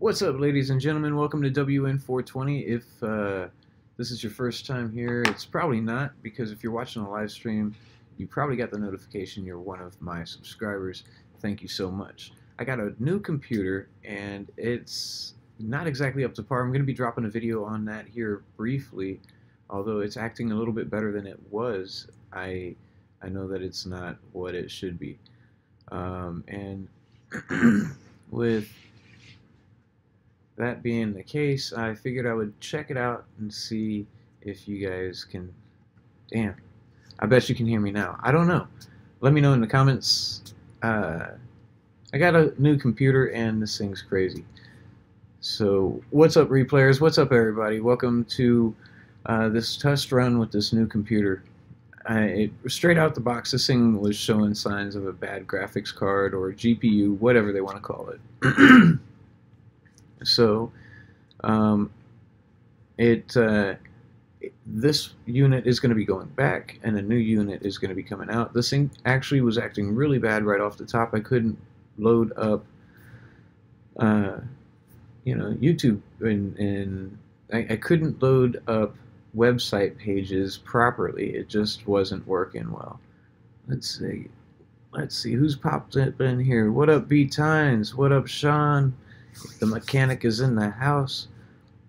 What's up, ladies and gentlemen? Welcome to WN420. If this is your first time here, it's probably not, because if you're watching a live stream, you probably got the notification you're one of my subscribers. Thank you so much. I got a new computer, and it's not exactly up to par. I'm going to be dropping a video on that here briefly, although it's acting a little bit better than it was. I know that it's not what it should be. And with that being the case, I figured I would check it out and see if you guys can. Damn, I bet you can hear me now. I don't know. Let me know in the comments. I got a new computer and this thing's crazy. So what's up, replayers? What's up, everybody? Welcome to this test run with this new computer. Straight out the box, this thing was showing signs of a bad graphics card or GPU, whatever they want to call it. So, this unit is going to be going back, and a new unit is going to be coming out. This thing actually was acting really bad right off the top. I couldn't load up, YouTube, and I couldn't load up website pages properly. It just wasn't working well. Let's see who's popped up in here. What up, B Tynes? What up, Sean? The mechanic is in the house.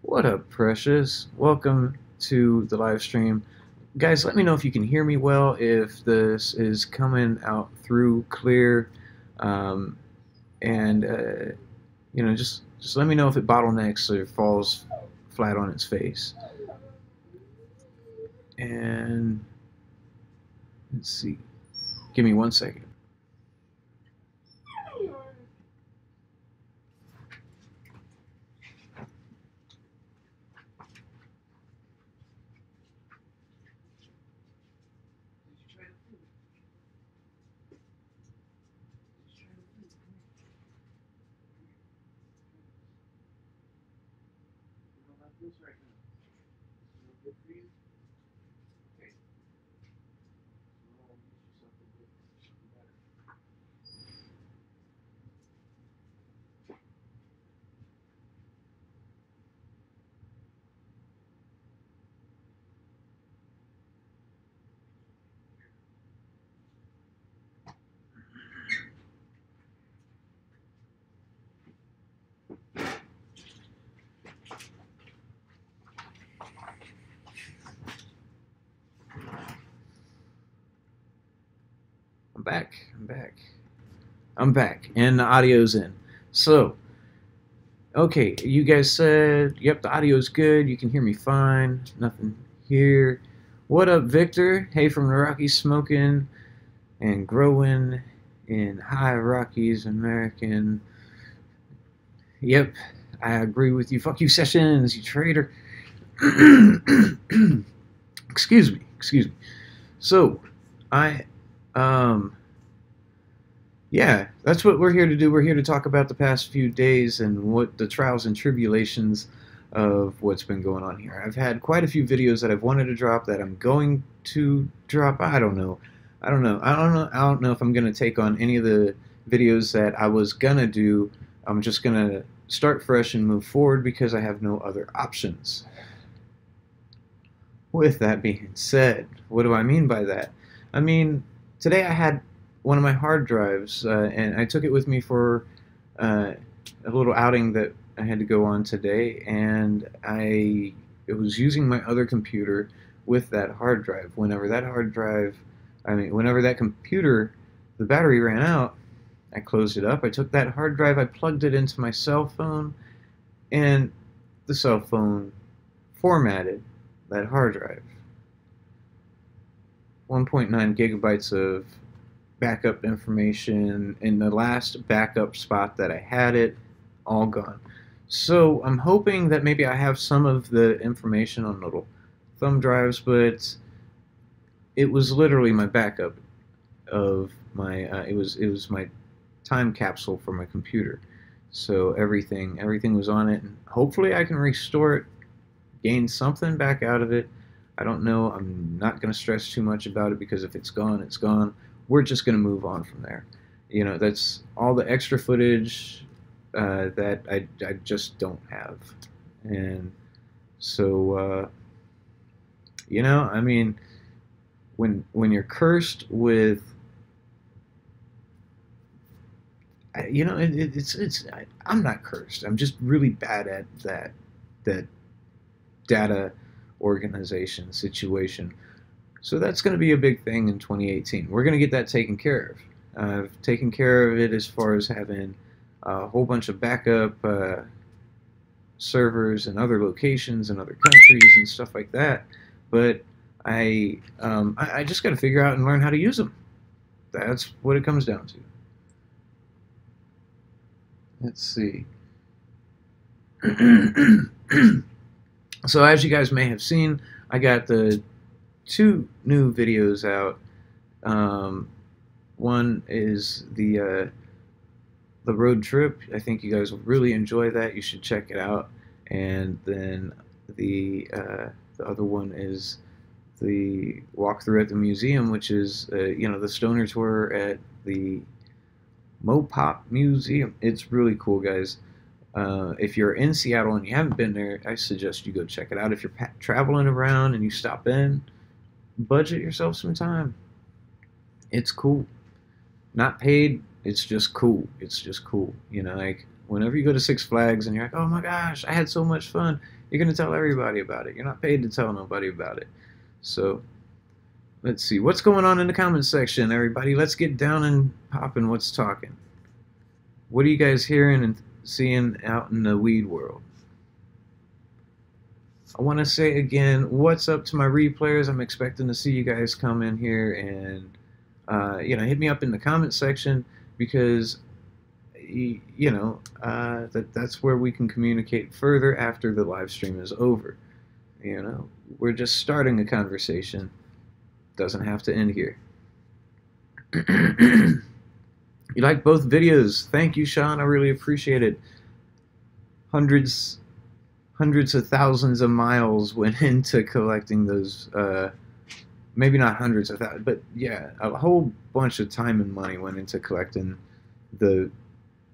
What up, Precious? Welcome to the live stream. Guys, let me know if you can hear me well, if this is coming out through clear, just let me know if it bottlenecks or falls flat on its face. And let's see. Give me 1 second. I'm back, and the audio's in. So, okay, you guys said, yep, the audio's good, you can hear me fine, nothing here. What up, Victor? Hey, from the Rockies, smoking and growing in high Rockies, American. Yep, I agree with you. Fuck you, Sessions, you traitor. Excuse me. So, yeah, that's what we're here to do. We're here to talk about the past few days and what the trials and tribulations of what's been going on here. I've had quite a few videos that I've wanted to drop that I'm going to drop. I don't know if I'm going to take on any of the videos that I was going to do. I'm just going to start fresh and move forward because I have no other options. With that being said, what do I mean by that? I mean, today I had one of my hard drives, and I took it with me for a little outing that I had to go on today, and I was using my other computer with that hard drive. Whenever that computer, the battery ran out, I closed it up, I took that hard drive, I plugged it into my cell phone, and the cell phone formatted that hard drive. 1.9 gigabytes of backup information. In the last backup spot that I had it, all gone. So I'm hoping that maybe I have some of the information on little thumb drives, but it was literally my backup of my it was my time capsule for my computer. So everything was on it, and hopefully I can restore it, gain something back out of it. I don't know. I'm not going to stress too much about it, because if it's gone, it's gone. We're just going to move on from there. You know, that's all the extra footage that I just don't have. And so, I mean, when you're cursed with, I'm not cursed. I'm just really bad at that data organization situation. So that's going to be a big thing in 2018. We're going to get that taken care of. I've taken care of it as far as having a whole bunch of backup servers in other locations and other countries and stuff like that. But I just got to figure out and learn how to use them. That's what it comes down to. Let's see. So as you guys may have seen, I got the 2 new videos out. One is the road trip. I think you guys will really enjoy that. You should check it out. And then the other one is the walkthrough at the museum, which is the stoner tour at the Mopop Museum. It's really cool, guys. If you're in Seattle and you haven't been there, I suggest you go check it out. If you're traveling around and you stop in, budget yourself some time. It's cool. Not paid, it's just cool. It's just cool. Like whenever you go to Six Flags and you're like, oh my gosh, I had so much fun, you're going to tell everybody about it. You're not paid to tell nobody about it. So let's see. What's going on in the comments section, everybody? Let's get down and popping what's talking. What are you guys hearing and seeing out in the weed world? I want to say again, what's up to my replayers? I'm expecting to see you guys come in here and hit me up in the comment section, because that's where we can communicate further after the live stream is over. We're just starting a conversation. Doesn't have to end here. You like both videos? Thank you, Sean. I really appreciate it. Hundreds of thousands of miles went into collecting those. Maybe not hundreds of thousands, but yeah, a whole bunch of time and money went into collecting the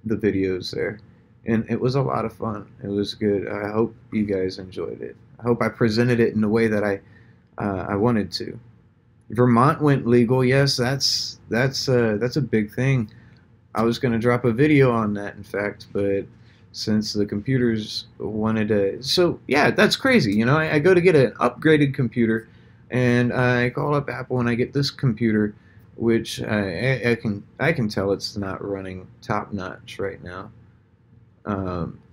videos there, and it was a lot of fun. It was good. I hope you guys enjoyed it. I hope I presented it in the way that I wanted to. Vermont went legal. Yes, that's a big thing. I was going to drop a video on that, in fact, but since the computers wanted to, so yeah, that's crazy. I go to get an upgraded computer, and I call up Apple and I get this computer, which I can tell it's not running top notch right now.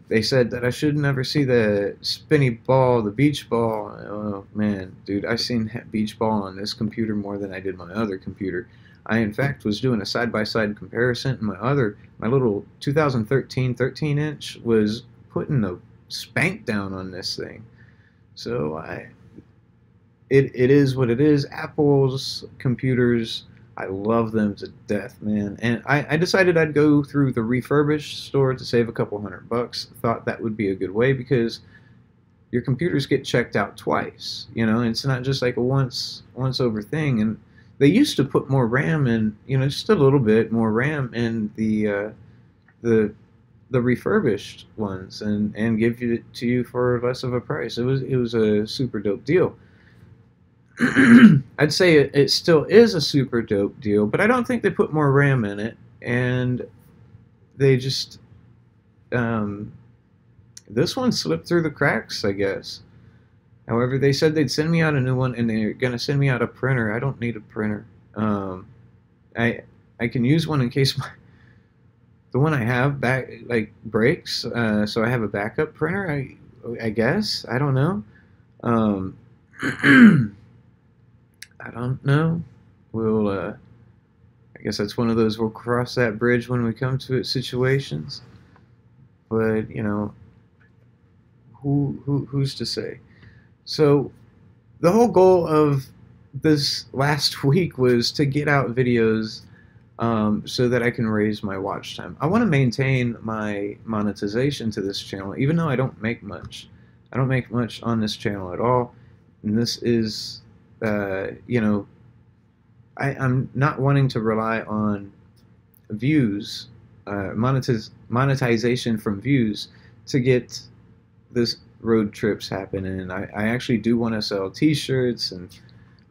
They said that I should never see the spinny ball, the beach ball. Oh man, dude, I seen that beach ball on this computer more than I did my other computer. I in fact was doing a side-by-side comparison, and my little 2013 13-inch was putting a spank down on this thing. So it is what it is. Apple's computers, I love them to death, man. And I decided I'd go through the refurbished store to save a couple $100. Thought that would be a good way, because your computers get checked out twice. It's not just like a once over thing. And they used to put more RAM in, just a little bit more RAM in the refurbished ones, and give it to you for less of a price. It was a super dope deal. I'd say it still is a super dope deal, but I don't think they put more RAM in it, and they just this one slipped through the cracks, I guess. However, they said they'd send me out a new one, and they're gonna send me out a printer. I don't need a printer. I can use one in case the one I have breaks. So I have a backup printer. I guess, I don't know. I don't know. I guess that's one of those we'll cross that bridge when we come to it situations. But who's to say? So the whole goal of this last week was to get out videos so that I can raise my watch time. I want to maintain my monetization to this channel, even though I don't make much. I don't make much on this channel at all. And this is, I'm not wanting to rely on views monetization from views to get this road trips happening. And I actually do want to sell T-shirts and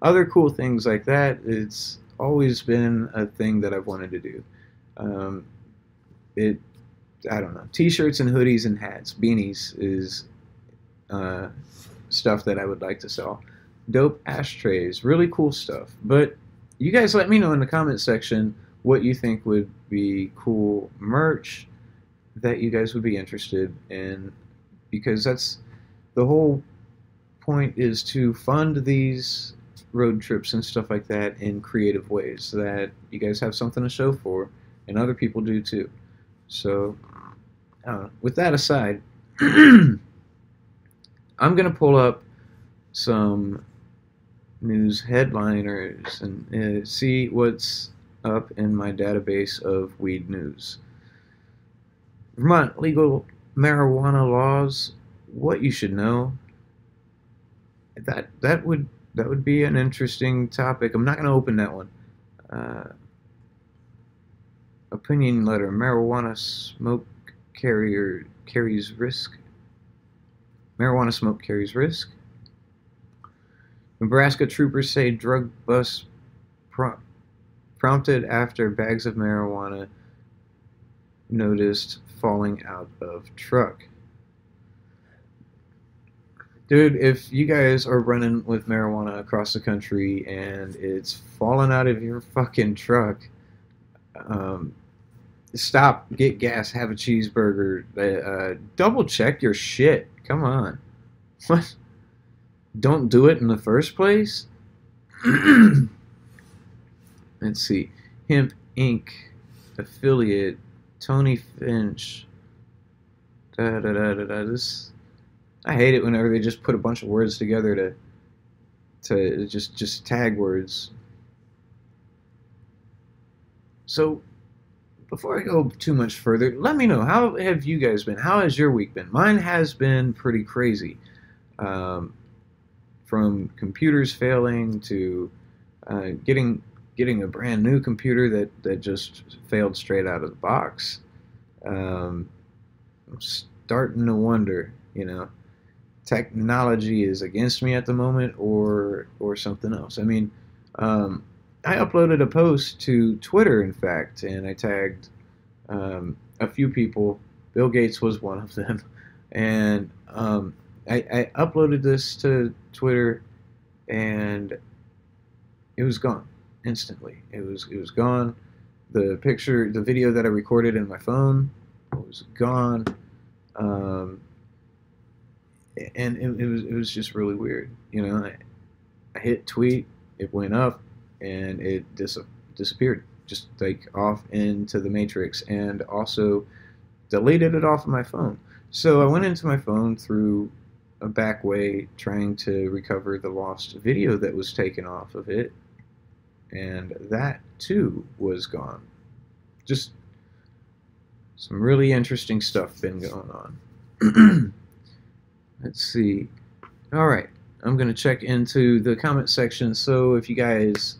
other cool things like that. It's always been a thing that I've wanted to do. Um, it I don't know. T-shirts and hoodies and hats, beanies is uh, stuff that I would like to sell. Dope ashtrays, really cool stuff. But you guys let me know in the comment section what you think would be cool merch that you guys would be interested in, because that's the whole point, is to fund these road trips and stuff like that in creative ways so that you guys have something to show for and other people do too. So with that aside, I'm gonna pull up some news headliners and see what's up in my database of weed news. Vermont legal marijuana laws, what you should know. That would be an interesting topic. I'm not going to open that one. Opinion letter: marijuana smoke carries risk. Marijuana smoke carries risk. Nebraska troopers say drug bust prompted after bags of marijuana noticed falling out of truck. Dude, if you guys are running with marijuana across the country and it's falling out of your fucking truck, stop, get gas, have a cheeseburger, double check your shit. Come on. What? Don't do it in the first place? Let's see. Hemp Inc. affiliate Tony Finch. This, I hate it whenever they just put a bunch of words together to just tag words. So before I go too much further, let me know, how have you guys been? How has your week been? Mine has been pretty crazy. From computers failing to getting a brand new computer that just failed straight out of the box. I'm starting to wonder, technology is against me at the moment, or something else. I mean, I uploaded a post to Twitter, in fact, and I tagged a few people. Bill Gates was one of them, and I uploaded this to Twitter, and it was gone instantly. It was gone. The video that I recorded in my phone was gone, and it was just really weird. I hit tweet, it went up, and it disappeared, just like off into the matrix, and also deleted it off of my phone. So I went into my phone through a back way, trying to recover the lost video that was taken off of it, and that too was gone. Just some really interesting stuff been going on. Let's see. All right, I'm gonna check into the comment section. So if you guys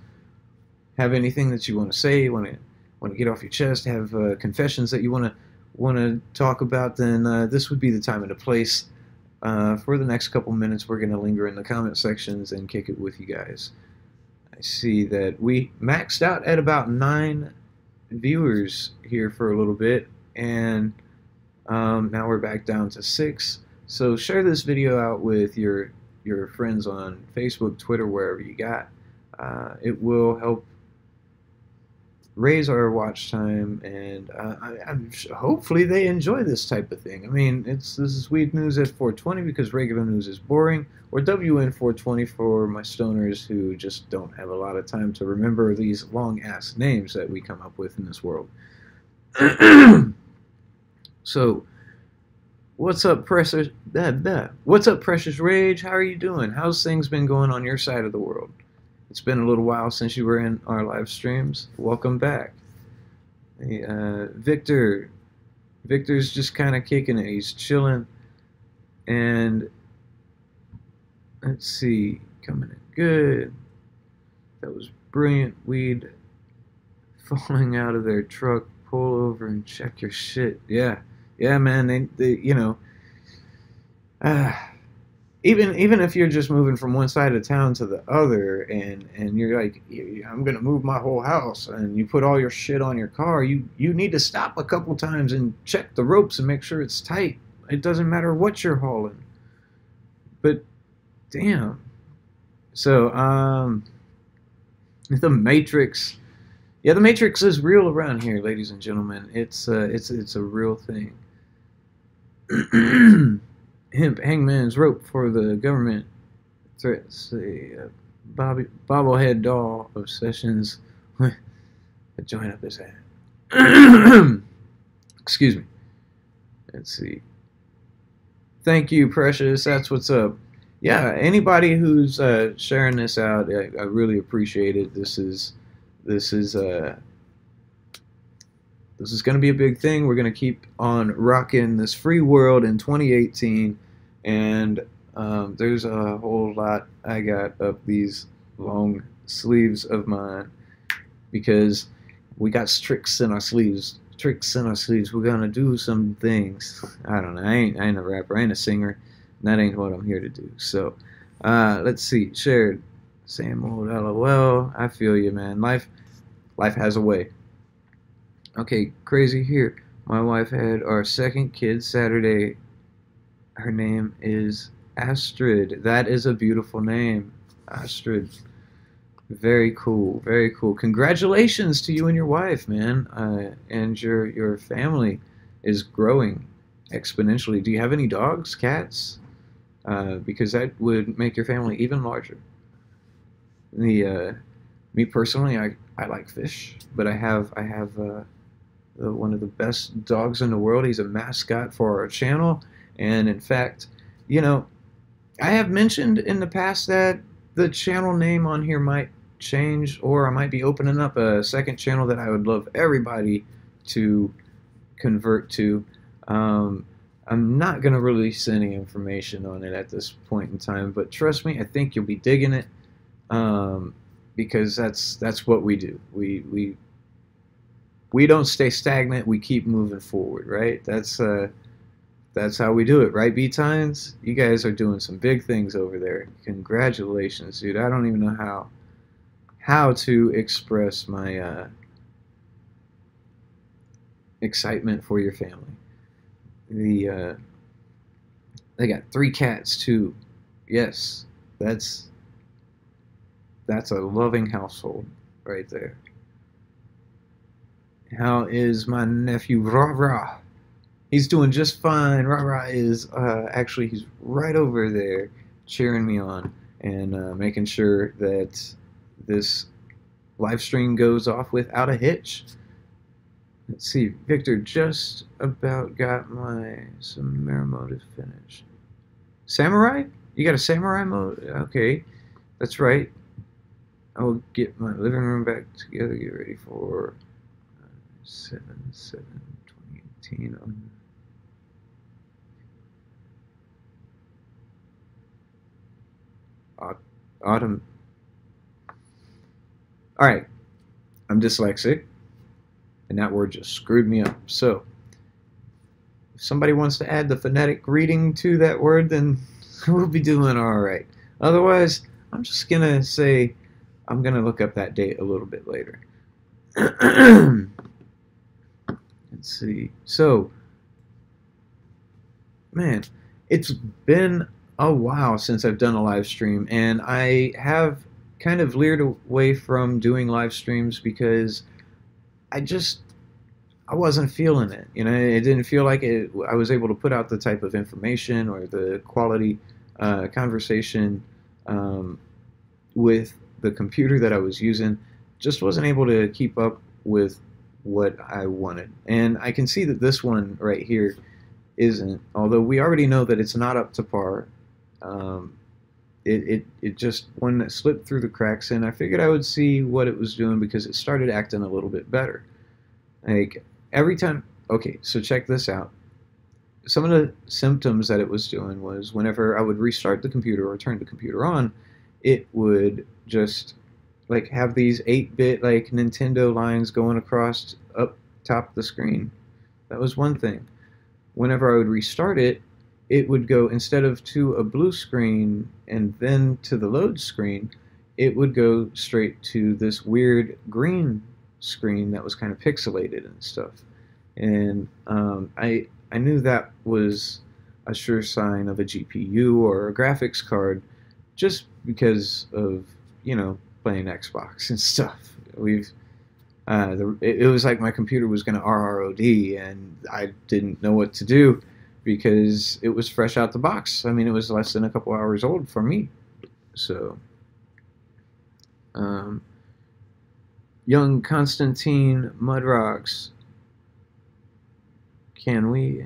have anything that you want to say, want to get off your chest, have confessions that you want to talk about, then this would be the time and the place. For the next couple minutes, we're gonna linger in the comment sections and kick it with you guys. I see that we maxed out at about 9 viewers here for a little bit, and now we're back down to 6. So share this video out with your friends on Facebook, Twitter, wherever you got. It will help raise our watch time, and hopefully they enjoy this type of thing. I mean, this is Weed News at 420 because regular news is boring, or WN 420 for my stoners who just don't have a lot of time to remember these long-ass names that we come up with in this world. So, what's up, Precious? What's up, Precious Rage? How are you doing? How's things been going on your side of the world? It's been a little while since you were in our live streams. Welcome back. Hey, Victor's just kind of kicking it. He's chilling. And let's see, coming in good. That was brilliant. Weed falling out of their truck pull over and check your shit. Yeah, yeah, man. They you know, uh, even if you're just moving from one side of town to the other, and you're like, I'm gonna move my whole house, and you put all your shit on your car, you need to stop a couple times and check the ropes and make sure it's tight. It doesn't matter what you're hauling. But damn. So the Matrix. Yeah, the Matrix is real around here, ladies and gentlemen. It's a real thing. Hemp hangman's rope for the government threats a bobblehead doll obsessions with a joint up his head. Excuse me. Let's see. Thank you, Precious. That's what's up. Yeah, anybody who's sharing this out, I really appreciate it. This is going to be a big thing. We're going to keep on rocking this free world in 2018, and there's a whole lot I got up these long sleeves of mine because we got tricks in our sleeves. Tricks in our sleeves. We're gonna do some things. I don't know. I ain't a rapper. I ain't a singer. And that ain't what I'm here to do. So, let's see. Shared. Same old LOL. I feel you, man. Life has a way. Okay, crazy here. My wife had our second kid Saturday. Her name is Astrid. That is a beautiful name, Astrid. Very cool, very cool. Congratulations to you and your wife, man. And your family is growing exponentially. Do you have any dogs, cats? Because that would make your family even larger. Me personally, I like fish, but I have one of the best dogs in the world. He's a mascot for our channel, and in fact, you know, I have mentioned in the past that the channel name on here might change, or I might be opening up a second channel that I would love everybody to convert to. I'm not going to release any information on it at this point in time, but trust me, I think you'll be digging it, because that's what we do. We don't stay stagnant. We keep moving forward, right? That's how we do it, right, B-Tines? You guys are doing some big things over there. Congratulations, dude. I don't even know how to express my excitement for your family. They got 3 cats too. Yes, that's a loving household right there. How is my nephew Rah Rah? He's doing just fine. Rah Rah is actually, he's right over there cheering me on and making sure that this live stream goes off without a hitch. Let's see, Victor just about got my Samurai mode finished. Samurai? You got a Samurai mode? Okay, that's right. I will get my living room back together. Get ready for 7/7/2018 on autumn. All right, I'm dyslexic, and that word just screwed me up. So, if somebody wants to add the phonetic reading to that word, then we'll be doing all right. Otherwise, I'm just gonna say I'm gonna look up that date a little bit later. Let's see. So, man, it's been a while since I've done a live stream, and I have kind of leered away from doing live streams because I wasn't feeling it. You know, it didn't feel like I was able to put out the type of information or the quality conversation with the computer that I was using. Just wasn't able to keep up with what I wanted. And I can see that this one right here isn't, although we already know that it's not up to par. It just one that slipped through the cracks, and I figured I would see what it was doing because it started acting a little bit better. Like every time, okay, so check this out. Some of the symptoms that it was doing was whenever I would restart the computer or turn the computer on, it would just like have these 8-bit like Nintendo lines going across up top of the screen. That was one thing. Whenever I would restart it, it would go, instead of to a blue screen and then to the load screen, it would go straight to this weird green screen that was kind of pixelated and stuff. And I knew that was a sure sign of a GPU or a graphics card, just because of, playing Xbox and stuff. It was like my computer was going to RROD, and I didn't know what to do because it was fresh out the box. I mean, it was less than a couple hours old for me. So, young Constantine Mudrocks, can we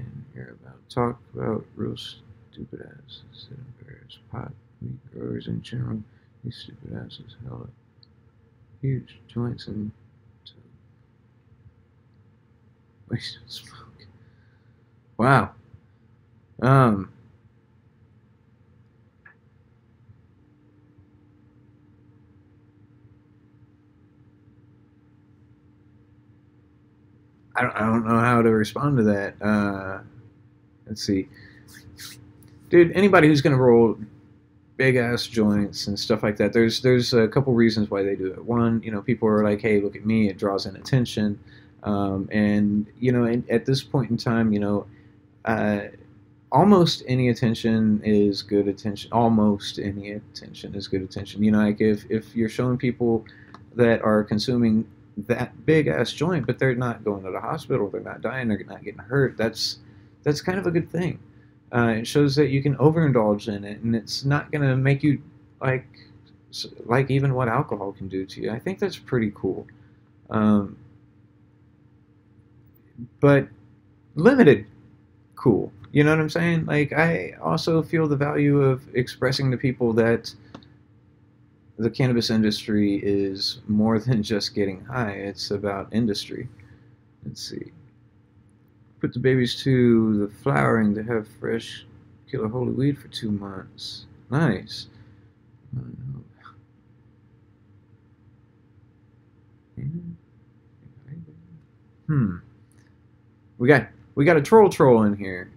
talk about real stupid asses that embarrass pot weed growers in general? These stupid asses held up huge joints and wasted smoke. Wow. I don't know how to respond to that. Let's see, dude. Anybody who's gonna roll big ass joints and stuff like that, there's a couple reasons why they do it. One, people are like, hey, look at me. It draws in attention, and at this point in time, almost any attention is good attention. Almost any attention is good attention. Like if you're showing people that are consuming that big ass joint, but they're not going to the hospital, they're not dying, they're not getting hurt. That's kind of a good thing. It shows that you can overindulge in it, and it's not going to make you like even what alcohol can do to you. I think that's pretty cool. But limited cool. You know what I'm saying? Like, I also feel the value of expressing to people that the cannabis industry is more than just getting high. It's about industry. Let's see. Put the babies to the flowering to have fresh killer holy weed for 2 months. Nice. We got a troll in here.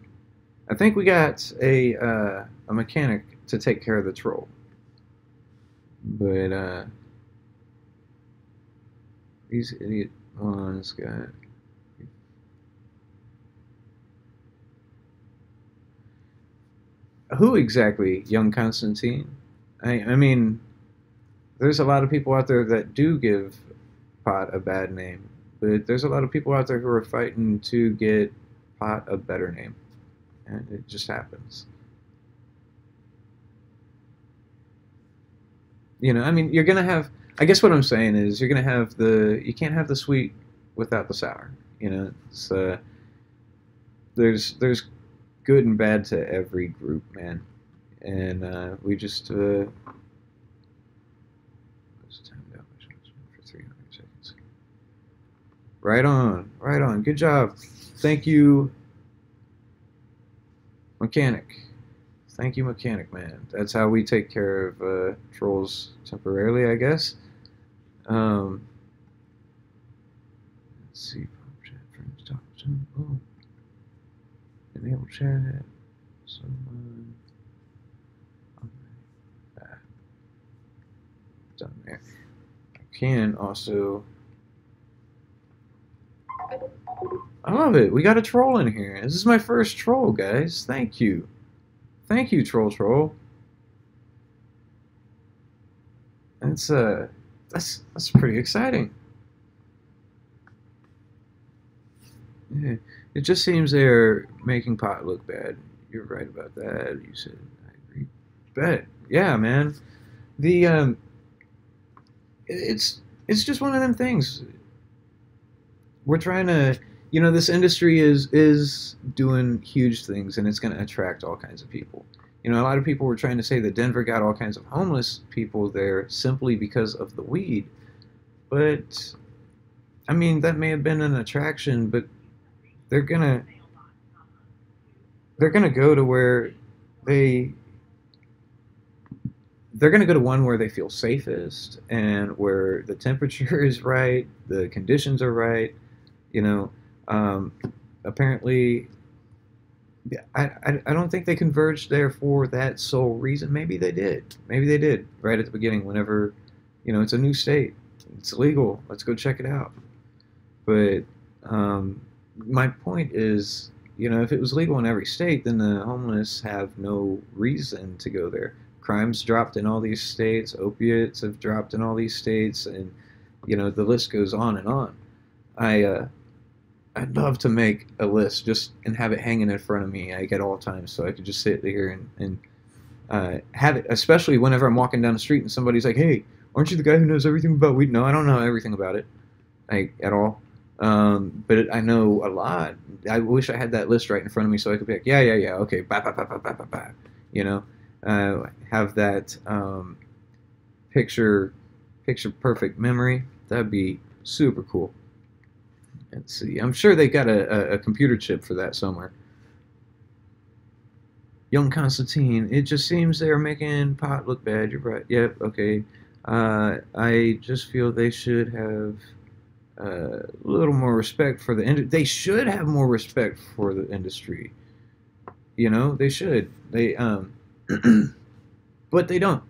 I think we got a mechanic to take care of the troll. But these idiot ones got. Who exactly, young Constantine? I mean, there's a lot of people out there that do give pot a bad name, but there's a lot of people out there who are fighting to get pot a better name, and it just happens. I mean, you're gonna have. I guess what I'm saying is, you're gonna have you can't have the sweet without the sour. It's there's good and bad to every group, man. And we just timed out for 300 seconds. Right on. Good job. Thank you, mechanic. Thank you, mechanic man. That's how we take care of trolls temporarily, I guess. Let's see. Chat friends talk to. Oh. Enable chat. Someone. Done there. I can also. I love it. We got a troll in here. This is my first troll, guys. Thank you. Thank you, troll. That's pretty exciting. Yeah. It just seems they're making pot look bad. You're right about that. You said I agree. Bet. Yeah, man. The it's just one of them things. We're trying to, this industry is doing huge things, and it's going to attract all kinds of people. A lot of people were trying to say that Denver got all kinds of homeless people there simply because of the weed. But, I mean, that may have been an attraction, but they're gonna go to where they're gonna go to one where they feel safest and where the temperature is right, the conditions are right. You know, um, apparently, I don't think they converged there for that sole reason. Maybe they did. Maybe they did right at the beginning. Whenever, it's a new state, it's legal. Let's go check it out. But my point is, if it was legal in every state, then the homeless have no reason to go there. Crime's dropped in all these states. Opiates have dropped in all these states, and the list goes on and on. I I'd love to make a list just and have it hanging in front of me like at all times, so I could just sit there and have it, especially whenever I'm walking down the street and somebody's like, "Hey, aren't you the guy who knows everything about weed?" No, I don't know everything about it, like at all. But I know a lot. I wish I had that list right in front of me so I could be like, yeah, yeah, yeah, okay, bye, bye, bye, bye, bye, bye, bye. Have that picture perfect memory. That'd be super cool. Let's see. I'm sure they got a computer chip for that somewhere. Young Constantine. It just seems they are making pot look bad. You're right. Yep. Okay. I just feel they should have a little more respect for the industry. They should have more respect for the industry. They should. But they don't.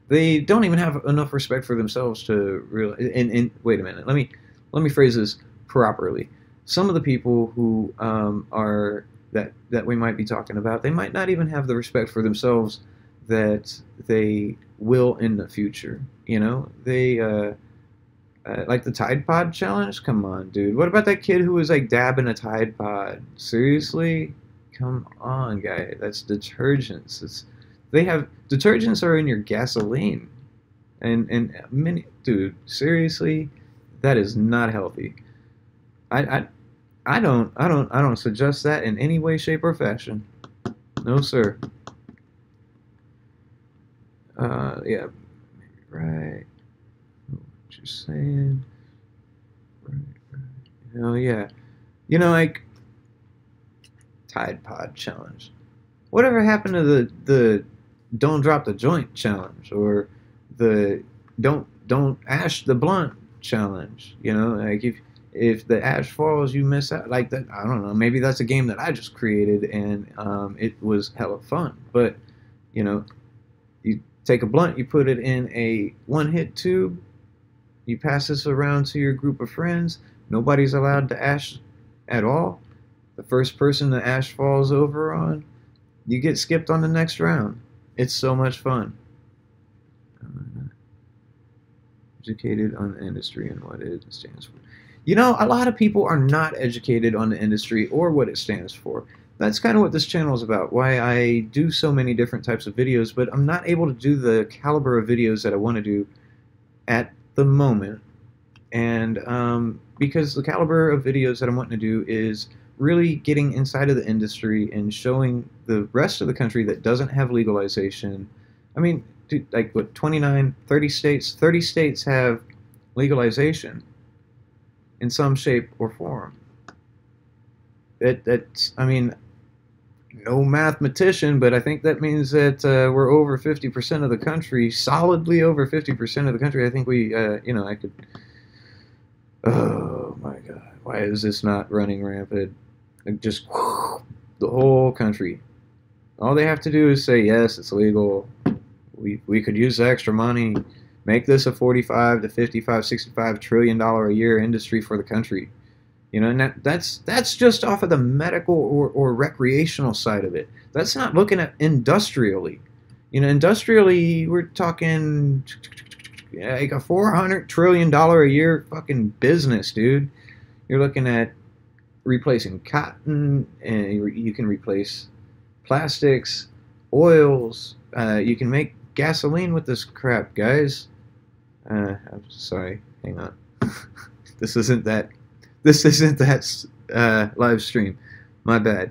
They don't even have enough respect for themselves to really. And wait a minute. Let me phrase this properly. Some of the people who are that we might be talking about, they might not even have the respect for themselves that they will in the future. They like the Tide Pod challenge. Come on, dude. What about that kid who was like dabbing a Tide Pod? Seriously? Come on, guy. That's detergents. Detergents are in your gasoline, and many, dude. Seriously, that is not healthy. I don't suggest that in any way, shape, or fashion. No, sir. Yeah, right. What you're saying? Right, right. Hell yeah. Like Tide Pod challenge. Whatever happened to the don't drop the joint challenge or the don't ash the blunt challenge? Like if the ash falls, you miss out. Like that, I don't know. Maybe that's a game that I just created and it was hella fun. But you take a blunt, you put it in a one-hit tube, you pass this around to your group of friends. Nobody's allowed to ash at all. The first person the ash falls over on, you get skipped on the next round. It's so much fun. Educated on the industry and what it stands for. A lot of people are not educated on the industry or what it stands for. That's kind of what this channel is about, why I do so many different types of videos, but I'm not able to do the caliber of videos that I want to do at the moment. And because the caliber of videos that I'm wanting to do is really getting inside of the industry and showing the rest of the country that doesn't have legalization. I mean, dude, like what, 29, 30 states? 30 states have legalization in some shape or form. That's, I mean, no mathematician, but I think that means that we're over 50% of the country, solidly over 50% of the country. I think we, I could, oh my God, why is this not running rampant? Like just the whole country. All they have to do is say, yes, it's legal. We could use the extra money. Make this a 45 to 55, 65 trillion dollar a year industry for the country. And that's just off of the medical or recreational side of it. That's not looking at industrially. Industrially, we're talking like a $400 trillion a year fucking business, dude. You're looking at replacing cotton, and you can replace plastics, oils. You can make gasoline with this crap, guys. I'm sorry. Hang on. This isn't that live stream. My bad.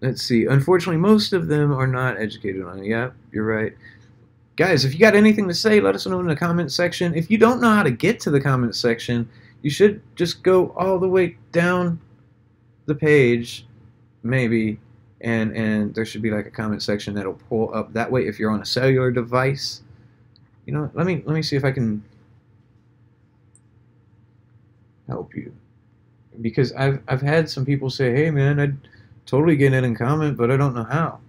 Let's see. Unfortunately, most of them are not educated on it. Yeah, you're right. Guys, if you got anything to say, let us know in the comment section. If you don't know how to get to the comment section, you should just go all the way down the page, maybe, and there should be like a comment section that'll pull up that way if you're on a cellular device. Let me see if I can. help you. Because I've had some people say, "Hey man, I'd totally get in and comment, but I don't know how."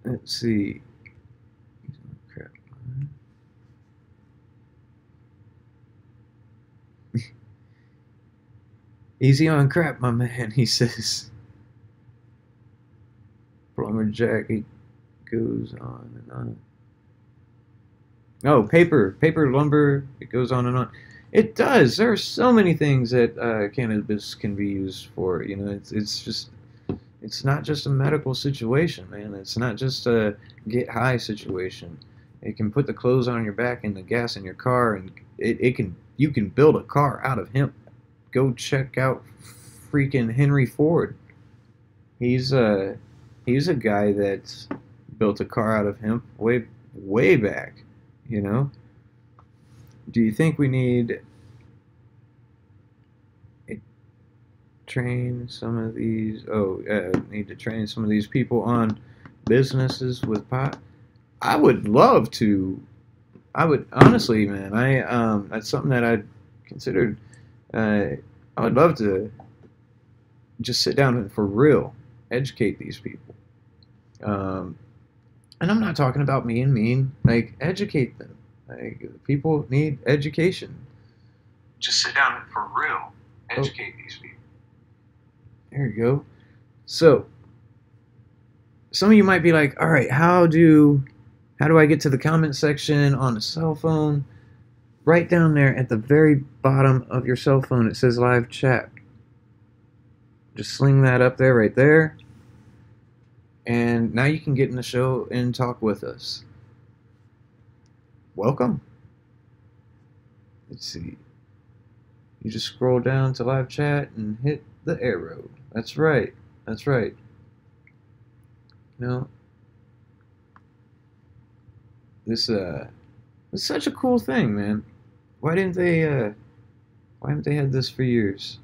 Let's see. Crap. Easy on crap, my man, he says. Plumber Jack, he goes on and on. Oh, paper, lumber, it goes on and on. It does. There are so many things that cannabis can be used for. You know, it's just it's not just a medical situation, man. It's not just a get high situation. It can put the clothes on your back and the gas in your car, and it can you can build a car out of hemp. Go check out freaking Henry Ford. He's a he's a guy that built a car out of hemp way back. You know. Do you think we need a train some of these? Oh, need to train some of these people on businesses with pot. I would love to. I would honestly, man. That's something that I'd considered. I would love to just sit down and for real educate these people. Um, and I'm not talking about me and mean. Like educate them. Like people need education. Just sit down and for real educate these people. There you go. So some of you might be like, all right, how do I get to the comment section on a cell phone? Right down there at the very bottom of your cell phone, it says live chat. Just sling that up there, right there. And now you can get in the show and talk with us. Welcome. Let's see. You just scroll down to live chat and hit the arrow. That's right. That's right. You know, this it's such a cool thing, man. Why haven't they had this for years?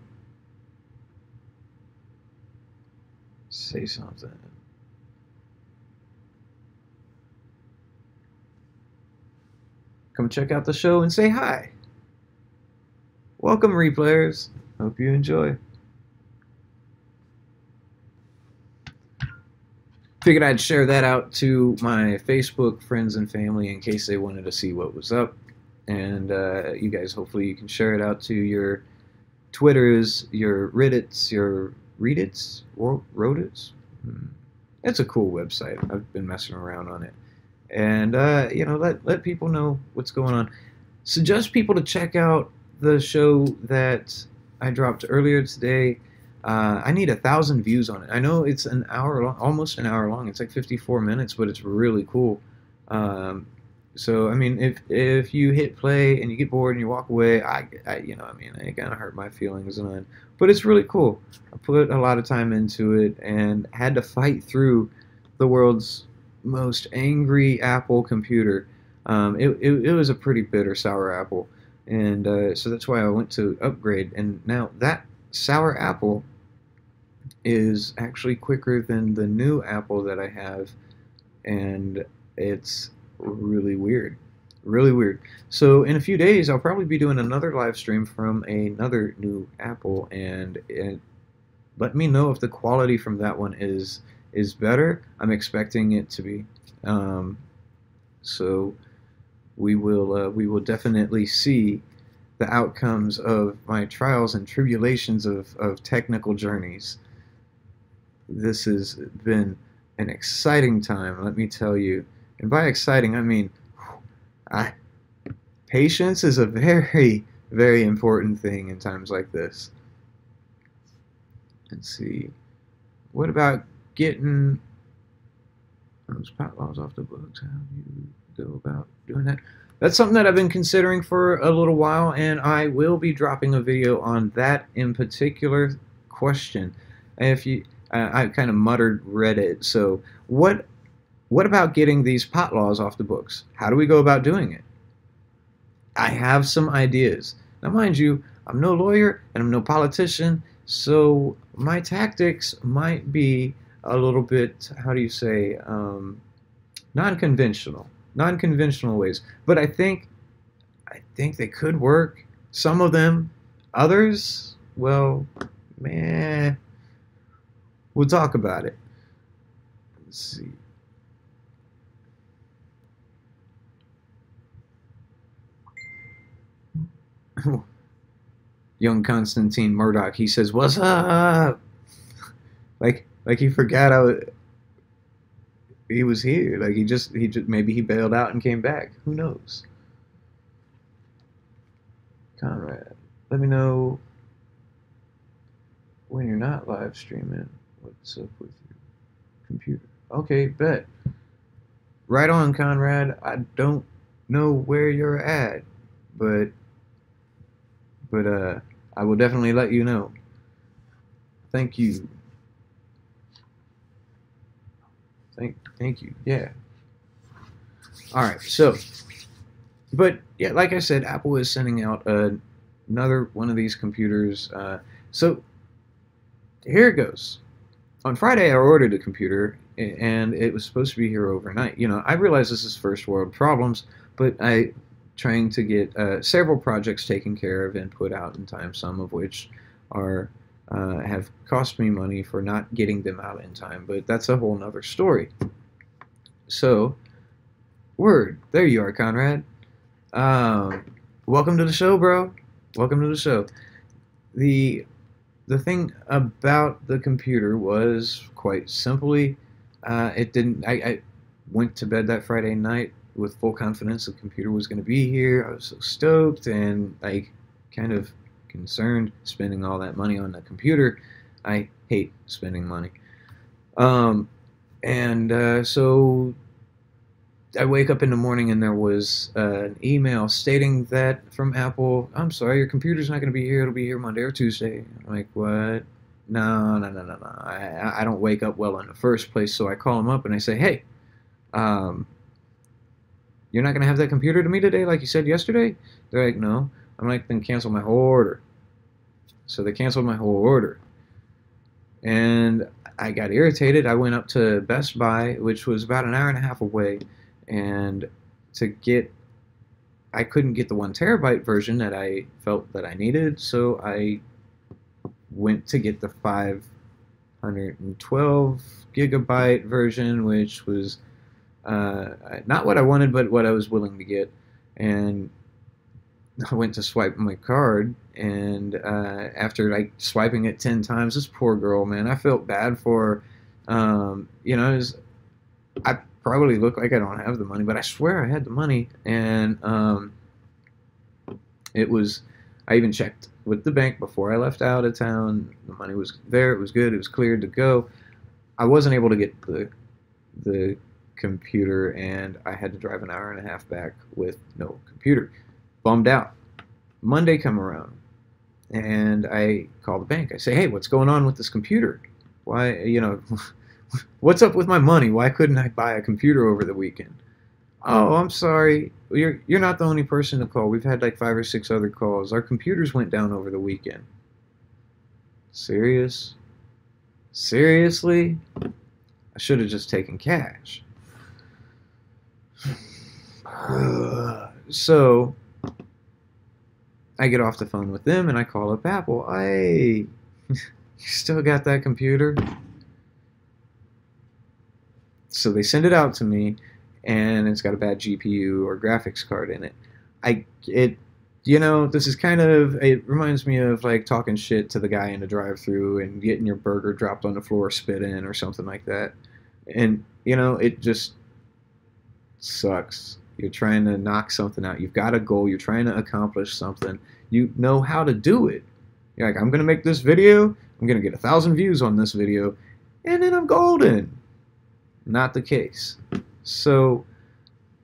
Say something. Come check out the show and say hi. Welcome, replayers. Hope you enjoy. Figured I'd share that out to my Facebook friends and family in case they wanted to see what was up. And you guys, hopefully you can share it out to your Twitters, your Reddits, your Reddits, or Rodits. It's a cool website. I've been messing around on it. And, you know, let people know what's going on. Suggest people to check out the show that I dropped earlier today. I need 1,000 views on it. I know it's an hour long, almost an hour long. It's like 54 minutes, but it's really cool. So I mean, if you hit play and you get bored and you walk away, you know, I mean, it kind of hurt my feelings, but it's really cool. I put a lot of time into it and had to fight through the world's most angry Apple computer. It was a pretty bitter sour apple, and so that's why I went to upgrade. And now that sour apple is actually quicker than the new apple that I have, and it's really weird. Really weird. So in a few days, I'll probably be doing another live stream from another new apple, and let me know if the quality from that one is better. I'm expecting it to be. So we will definitely see the outcomes of my trials and tribulations of technical journeys. This has been an exciting time, let me tell you. And by exciting, I mean patience is a very, very important thing in times like this. Let's see. What about getting those pot laws off the books? How do you go about doing that? That's something that I've been considering for a little while, and I will be dropping a video on that in particular question. If you, I kind of muttered Reddit. So what about getting these pot laws off the books? How do we go about doing it? I have some ideas. Now, mind you, I'm no lawyer and I'm no politician, so my tactics might be a little bit, how do you say, non-conventional ways. But I think I think they could work. Some of them, others, well, man, we'll talk about it. Let's see. Young Constantine Murdoch, he says, "What's up?" Like he forgot he was here. Like he just maybe he bailed out and came back. Who knows? Conrad, let me know when you're not live streaming. What's up with your computer? Okay, bet. Right on, Conrad. I don't know where you're at, but but I will definitely let you know. Thank you. Thank you. Yeah. All right. So, but yeah, like I said, Apple is sending out another one of these computers. So here it goes. On Friday, I ordered a computer, and it was supposed to be here overnight. You know, I realize this is first world problems, but I trying to get several projects taken care of and put out in time. Some of which are have cost me money for not getting them out in time, but that's a whole nother story. So, word, there you are, Conrad. Um, Welcome to the show, bro. Welcome to the show. The the thing about the computer was quite simply, it didn't. I went to bed that Friday night with full confidence the computer was going to be here. I was so stoked and like kind of concerned spending all that money on the computer. I hate spending money. Um, so I wake up in the morning and there was an email stating that from Apple, I'm sorry, your computer's not going to be here. It'll be here Monday or Tuesday. I'm like, what? No, no, no, no, no. I don't wake up well in the first place. So I call them up and I say, hey, um, you're not going to have that computer to me today like you said yesterday? They're like, no. I'm like, then cancel my whole order. So they canceled my whole order. And I got irritated. I went up to Best Buy, which was about an hour and a half away, and to get I couldn't get the 1 terabyte version that I felt that I needed, so I went to get the 512 gigabyte version, which was not what I wanted, but what I was willing to get. And I went to swipe my card, and after like swiping it 10 times, this poor girl, man, I felt bad for her. I probably look like I don't have the money, but I swear I had the money, and it was. I even checked with the bank before I left out of town. The money was there. It was good. It was cleared to go. I wasn't able to get the computer, and I had to drive an hour and a half back with no computer. Bummed out. Monday come around, and I call the bank. I say, "Hey, what's going on with this computer? Why, what's up with my money? Why couldn't I buy a computer over the weekend?" "Oh, I'm sorry. You're not the only person to call. We've had like 5 or 6 other calls. Our computers went down over the weekend." Serious? Seriously? I should have just taken cash. So I get off the phone with them and I call up Apple. Hey, you still got that computer? So they send it out to me, and it's got a bad GPU or graphics card in it. This is it reminds me of like talking shit to the guy in the drive-through and getting your burger dropped on the floor, spit in, or something like that. And it just sucks. You're trying to knock something out. You've got a goal. You're trying to accomplish something. You know how to do it. You're like, I'm going to make this video. I'm going to get 1,000 views on this video, and then I'm golden. Not the case. So,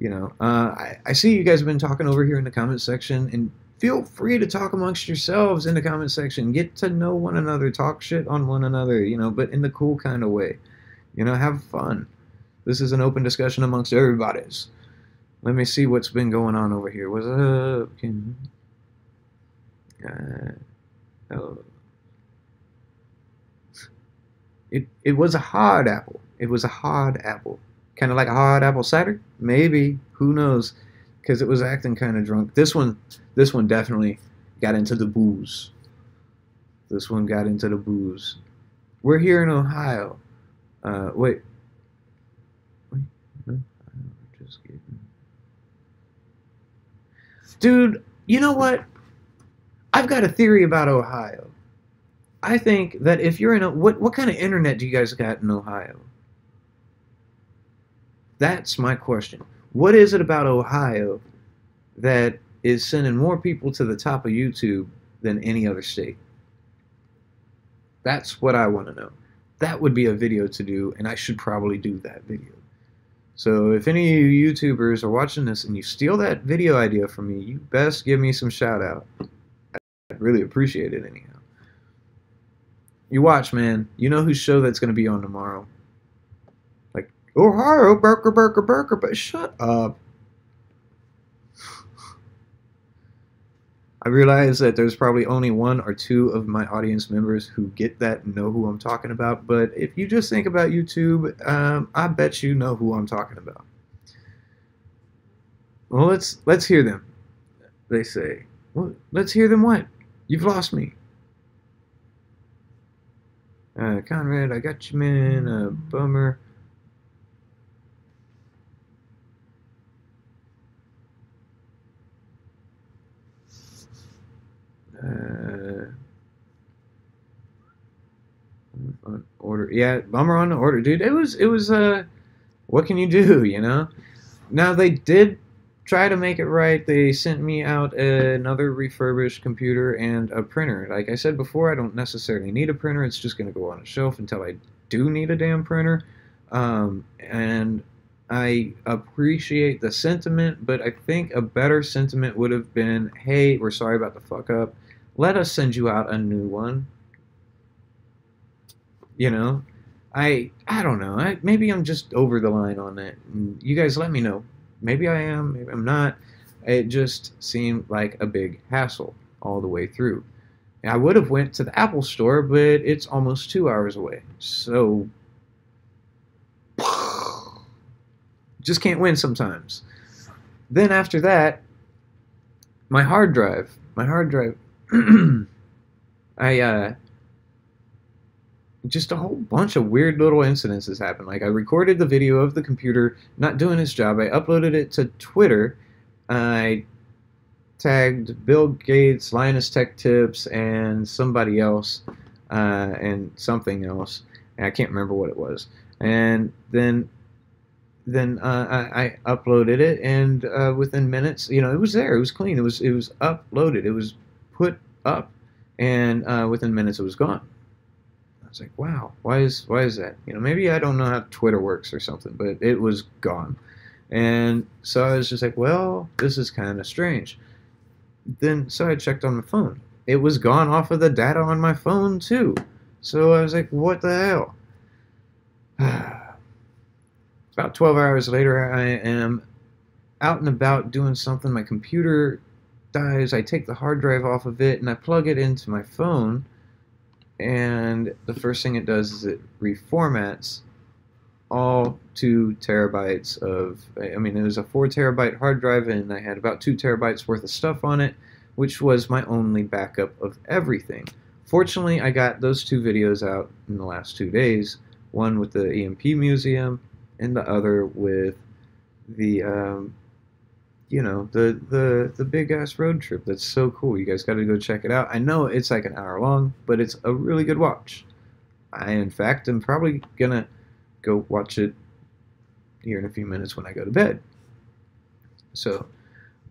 I see you guys have been talking over here in the comment section, and feel free to talk amongst yourselves in the comment section. Get to know one another. Talk shit on one another, but in the cool kind of way. Have fun. This is an open discussion amongst everybody's. Let me see what's been going on over here. What's up? Oh. It was a hard apple. It was a hard apple. Kind of like a hard apple cider? Maybe. Who knows? because it was acting kind of drunk. This one definitely got into the booze. This one got into the booze. We're here in Ohio. Wait. No, just kidding. Dude, you know what? I've got a theory about Ohio. I think that if you're in a what kind of internet do you guys got in Ohio? That's my question. What is it about Ohio that is sending more people to the top of YouTube than any other state? That's what I want to know. That would be a video to do, and I should probably do that video. So if any of you YouTubers are watching this and you steal that video idea from me, you best give me some shout out. I'd really appreciate it anyhow. You watch, man. You know whose show that's going to be on tomorrow. Like, Ohio, burker, but shut up. I realize that there's probably only one or two of my audience members who get that and know who I'm talking about, but if you just think about YouTube, I bet you know who I'm talking about. Well, let's hear them. They say, well, let's hear them what? You've lost me. Conrad, I got you, man. Bummer. On order, yeah, bummer on the order, dude. It was what can you do, you know? Now they did try to make it right. They sent me out another refurbished computer and a printer. Like I said before, I don't necessarily need a printer. It's just going to go on a shelf until I do need a damn printer. And I appreciate the sentiment, but I think a better sentiment would have been, hey, we're sorry about the fuck up. Let us send you out a new one. You know, I don't know. Maybe I'm just over the line on that. You guys let me know. Maybe I am, maybe I'm not. It just seemed like a big hassle all the way through. I would have went to the Apple store, but it's almost 2 hours away. So, just can't win sometimes. Then after that, my hard drive, just a whole bunch of weird little incidences happened. Like I recorded the video of the computer not doing its job. I uploaded it to Twitter. I tagged Bill Gates, Linus Tech Tips, and somebody else, and something else. And I can't remember what it was. And then I uploaded it, and within minutes, you know, it was there. It was clean. It was uploaded. It was put up, and within minutes, it was gone. I was like, wow, why is that? You know, maybe I don't know how Twitter works or something, but it was gone. And so I was just like, well, this is kind of strange. Then, so I checked on my phone. It was gone off of the data on my phone, too. So I was like, what the hell? About 12 hours later, I am out and about doing something. My computer dies. I take the hard drive off of it, and I plug it into my phone. And the first thing it does is it reformats all 2 terabytes of, I mean, it was a 4 terabyte hard drive, and I had about 2 terabytes worth of stuff on it, which was my only backup of everything. Fortunately, I got those 2 videos out in the last 2 days, one with the EMP Museum, and the other with the, you know, the big-ass road trip. That's so cool. You guys got to go check it out. I know it's like an hour long, but it's a really good watch. I, in fact, am probably going to go watch it here in a few minutes when I go to bed. So,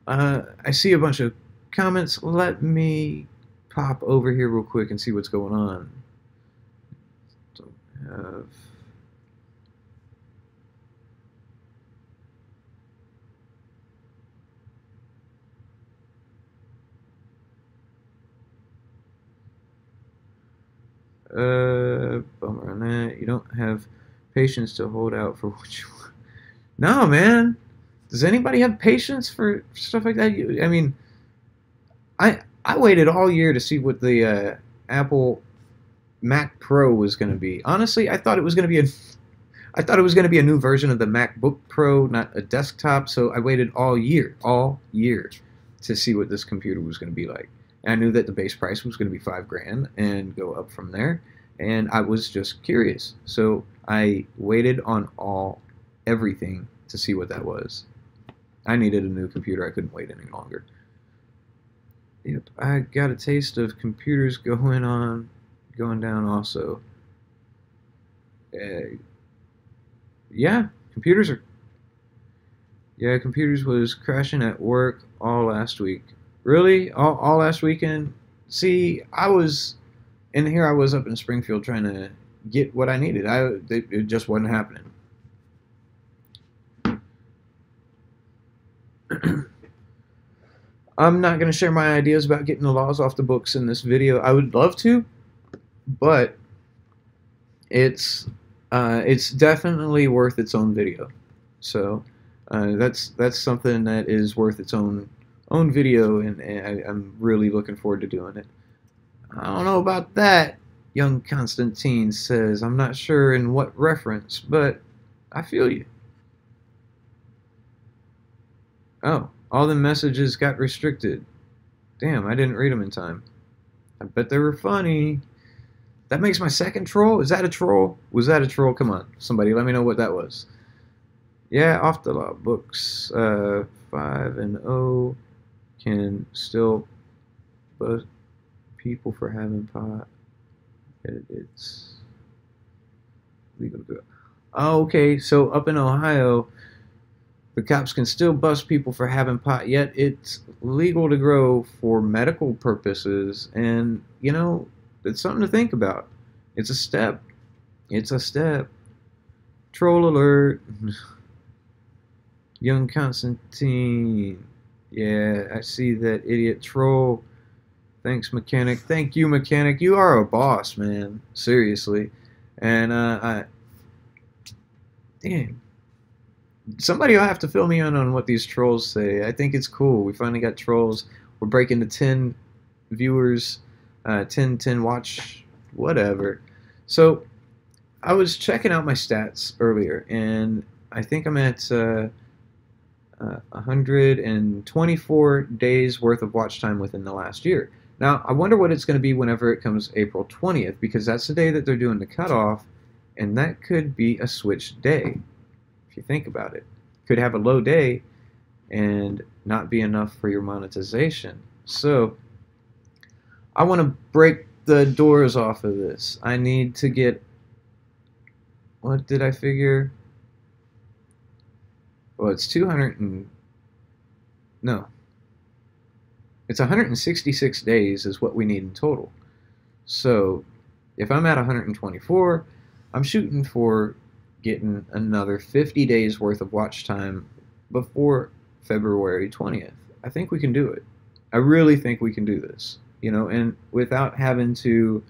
I see a bunch of comments. Let me pop over here real quick and see what's going on. Don't have... Bummer on that. You don't have patience to hold out for what you want. No, man. Does anybody have patience for stuff like that? I mean, I waited all year to see what the Apple Mac Pro was going to be. Honestly, I thought it was going to be I thought it was going to be a new version of the MacBook Pro, not a desktop. So I waited all year to see what this computer was going to be like. And I knew that the base price was going to be $5,000 and go up from there. And I was just curious. So I waited on everything to see what that was. I needed a new computer. I couldn't wait any longer. Yep, I got a taste of computers going down also. Yeah, computers are. Yeah, computers was crashing at work all last week. Really? All last weekend? See, I was in here. I was up in Springfield trying to get what I needed. It just wasn't happening. I'm not going to share my ideas about getting the laws off the books in this video. I would love to, but it's definitely worth its own video. So that's something that is worth its own video, and I'm really looking forward to doing it. I don't know about that, young Constantine says. I'm not sure in what reference, but I feel you. Oh, all the messages got restricted. Damn, I didn't read them in time. I bet they were funny. That makes my second troll? Is that a troll? Was that a troll? Come on, somebody let me know what that was. Yeah, off the law books. 5 and 0 can still bust people for having pot. It's legal to go. Oh, okay, so up in Ohio, the cops can still bust people for having pot, yet it's legal to grow for medical purposes. And, you know, it's something to think about. It's a step. It's a step. Troll alert. Young Constantine. Yeah, I see that idiot troll. Thanks, Mechanic. Thank you, Mechanic. You are a boss, man. Seriously. And, damn. Somebody will have to fill me in on what these trolls say. I think it's cool. We finally got trolls. We're breaking the 10 viewers, 10 watch, whatever. So I was checking out my stats earlier, and I think I'm at 124 days worth of watch time within the last year. Now, I wonder what it's going to be whenever it comes April 20th, because that's the day that they're doing the cutoff, and that could be a switch day. If you think about it, could have a low day and not be enough for your monetization. So I want to break the doors off of this. I need to get, what did I figure? Well, it's 166 days is what we need in total. So if I'm at 124, I'm shooting for getting another 50 days worth of watch time before February 20th. I think we can do it. I really think we can do this, you know, and without having to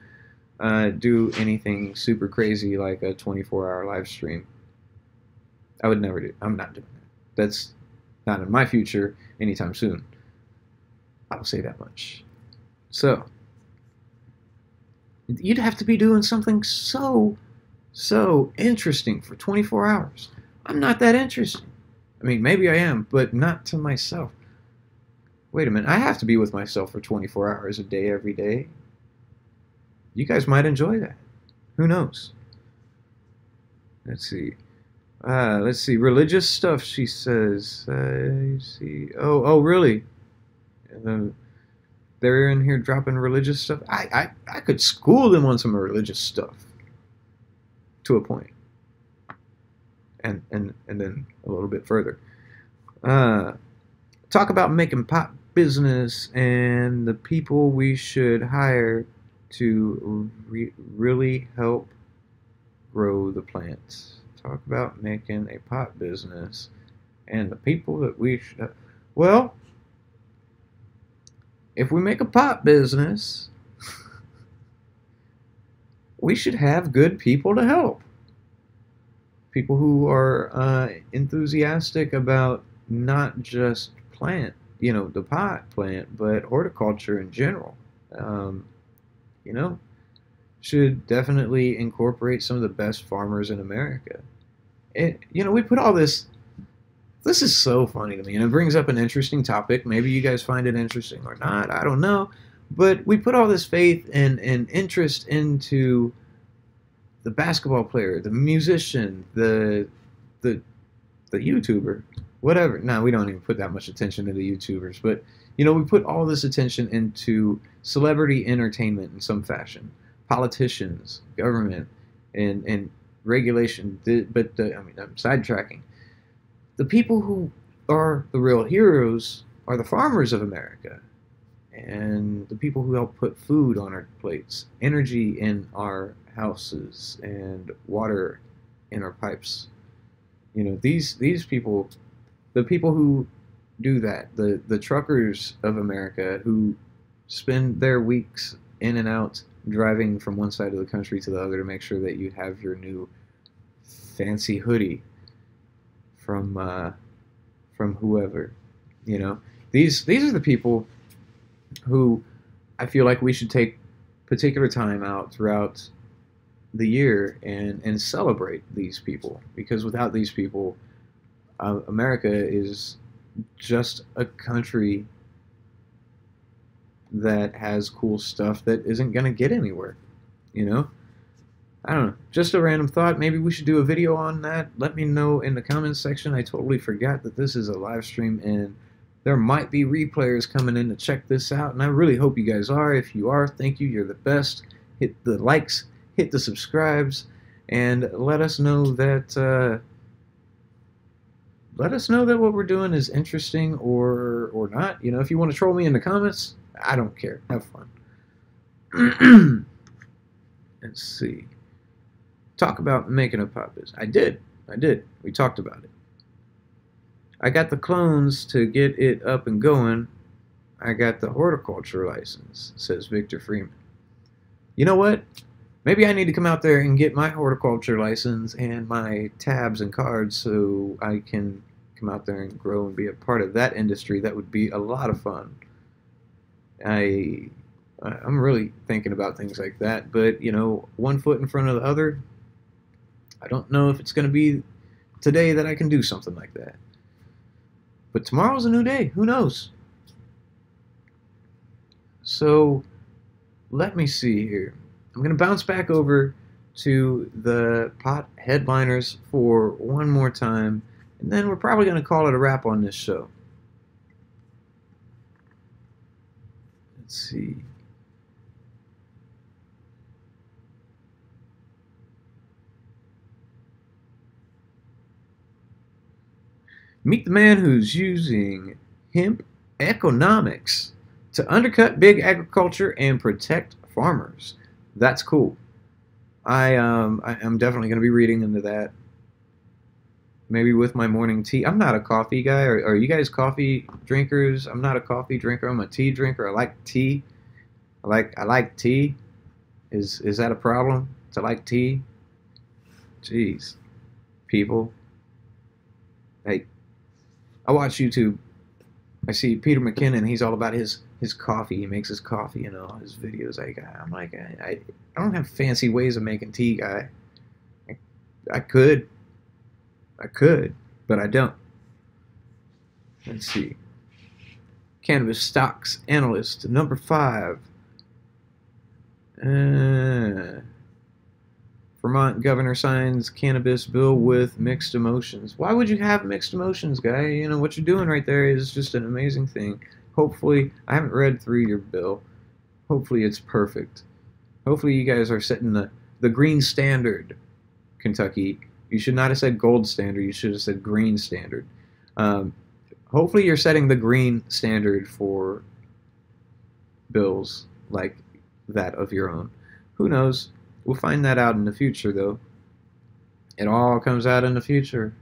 do anything super crazy like a 24-hour live stream. I would never do. I'm not doing that. That's not in my future anytime soon. I'll say that much. So you'd have to be doing something so interesting for 24 hours. I'm not that interesting. I mean, maybe I am, but not to myself. Wait a minute, I have to be with myself for 24 hours a day every day. You guys might enjoy that. Who knows? Let's see. Religious stuff, she says. See. Oh, really? They're in here dropping religious stuff. I could school them on some religious stuff. To a point, and then a little bit further. Talk about making pot business and the people we should hire to really help grow the plants. Talk about making a pot business and the people that we should. Well, if we make a pot business, we should have good people to help. People who are enthusiastic about not just the pot plant, but horticulture in general. Should definitely incorporate some of the best farmers in America. We put all this. This is so funny to me, and it brings up an interesting topic. Maybe you guys find it interesting or not. I don't know. But we put all this faith and interest into the basketball player, the musician, the the YouTuber, whatever. No, we don't even put that much attention into YouTubers, but we put all this attention into celebrity entertainment in some fashion, politicians, government, and regulation. I'm sidetracking. The people who are the real heroes are the farmers of America and the people who help put food on our plates, energy in our houses, and water in our pipes. These people, the people who do that, the truckers of America who spend their weeks in and out driving from one side of the country to the other to make sure that you have your new fancy hoodie from whoever. These are the people who I feel like we should take particular time out throughout the year and celebrate these people, because without these people, America is just a country that has cool stuff that isn't going to get anywhere. I don't know. Just a random thought. Maybe we should do a video on that. Let me know in the comments section. I totally forgot that this is a live stream and there might be replayers coming in to check this out, and I really hope you guys are. If you are, thank you. You're the best. Hit the likes, hit the subscribes, and let us know that what we're doing is interesting or not. If you want to troll me in the comments, I don't care. Have fun. Let's see. Talk about making a pop is. I did. We talked about it. I got the clones to get it up and going. I got the horticulture license, says Victor Freeman. You know what? Maybe I need to come out there and get my horticulture license and my tabs and cards so I can come out there and grow and be a part of that industry. That would be a lot of fun. I'm really thinking about things like that, but one foot in front of the other. I don't know if it's going to be today that I can do something like that. But tomorrow's a new day. Who knows? So let me see here. I'm going to bounce back over to the pot headliners for one more time, and then we're probably going to call it a wrap on this show. Let's see. Meet the man who's using hemp economics to undercut big agriculture and protect farmers. That's cool. I'm definitely going to be reading into that. Maybe with my morning tea. I'm not a coffee guy. Are you guys coffee drinkers? I'm not a coffee drinker. I'm a tea drinker. I like tea. I like tea. Is that a problem to like tea? Jeez, people. Hey. I watch YouTube. I see Peter McKinnon. He's all about his coffee. He makes his coffee in all his videos. I'm like, I don't have fancy ways of making tea, guy. I could, but I don't. Let's see. Cannabis stocks analyst number 5. Vermont governor signs cannabis bill with mixed emotions. Why would you have mixed emotions, guy? What you're doing right there is just an amazing thing. Hopefully, I haven't read through your bill. Hopefully it's perfect. Hopefully you guys are setting the green standard, Kentucky. You should not have said gold standard. You should have said green standard. Hopefully you're setting the green standard for bills like that of your own. Who knows? We'll find that out in the future, though. It all comes out in the future.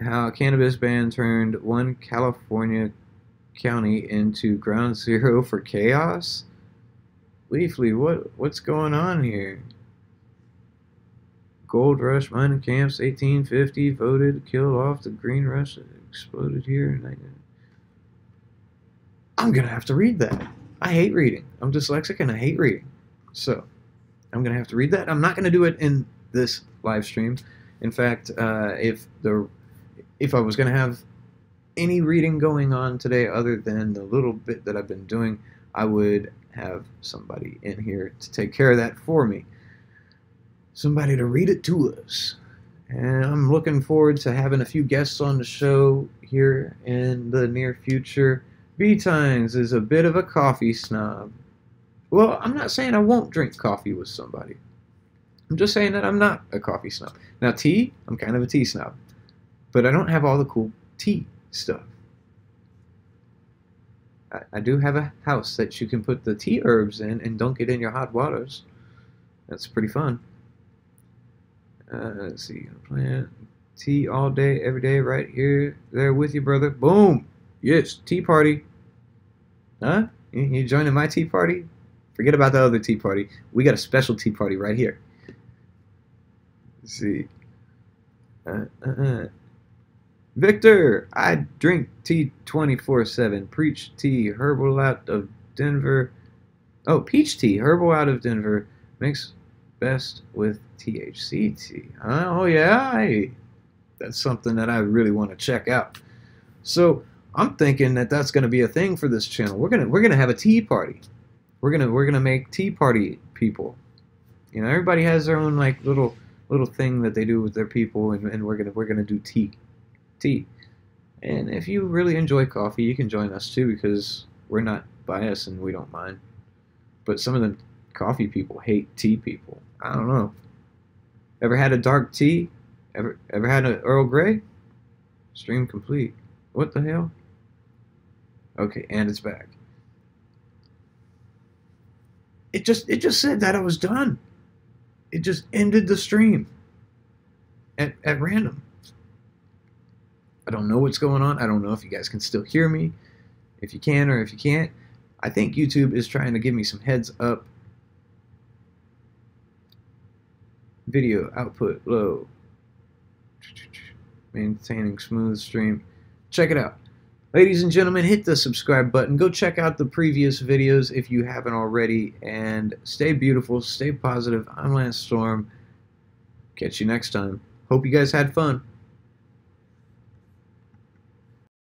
How a cannabis ban turned one California county into ground zero for chaos? Leafly, what's going on here? Gold Rush mining camps, 1850, voted, killed off the Green Rush, exploded here. I'm going to have to read that. I hate reading. I'm dyslexic and I hate reading. So, I'm going to have to read that. I'm not going to do it in this live stream. In fact, if I was going to have any reading going on today other than the little bit that I've been doing, I would have somebody in here to take care of that for me. Somebody to read it to us. And I'm looking forward to having a few guests on the show here in the near future. B-Times is a bit of a coffee snob. Well, I'm not saying I won't drink coffee with somebody. I'm just saying that I'm not a coffee snob. Now, tea, I'm kind of a tea snob. But I don't have all the cool tea stuff. I do have a house that you can put the tea herbs in and don't get in your hot waters. That's pretty fun. Let's see. Plant tea all day, every day, right here, there with you, brother. Boom. Yes, tea party. Huh? You joining my tea party? Forget about the other tea party. We got a special tea party right here. Let's see. Victor, I drink tea 24/7. Preach tea, herbal out of Denver. Oh, peach tea, herbal out of Denver. Makes best with THC tea. Oh yeah, hey, that's something that I really want to check out. So I'm thinking that that's going to be a thing for this channel. We're gonna have a tea party. We're gonna make tea party people. You know, everybody has their own like little thing that they do with their people, and we're gonna do tea. And if you really enjoy coffee, you can join us too, because we're not biased and we don't mind. But some of the coffee people hate tea people. I don't know. Ever had a dark tea? Ever had an Earl Grey? Stream complete. What the hell? Okay, and it's back. It just said that I was done. It just ended the stream at random. I don't know what's going on. I don't know if you guys can still hear me, if you can or if you can't. I think YouTube is trying to give me some heads up. Video output low. Maintaining smooth stream. Check it out. Ladies and gentlemen, hit the subscribe button. Go check out the previous videos if you haven't already. And stay beautiful, stay positive. I'm Lance Storm. Catch you next time. Hope you guys had fun.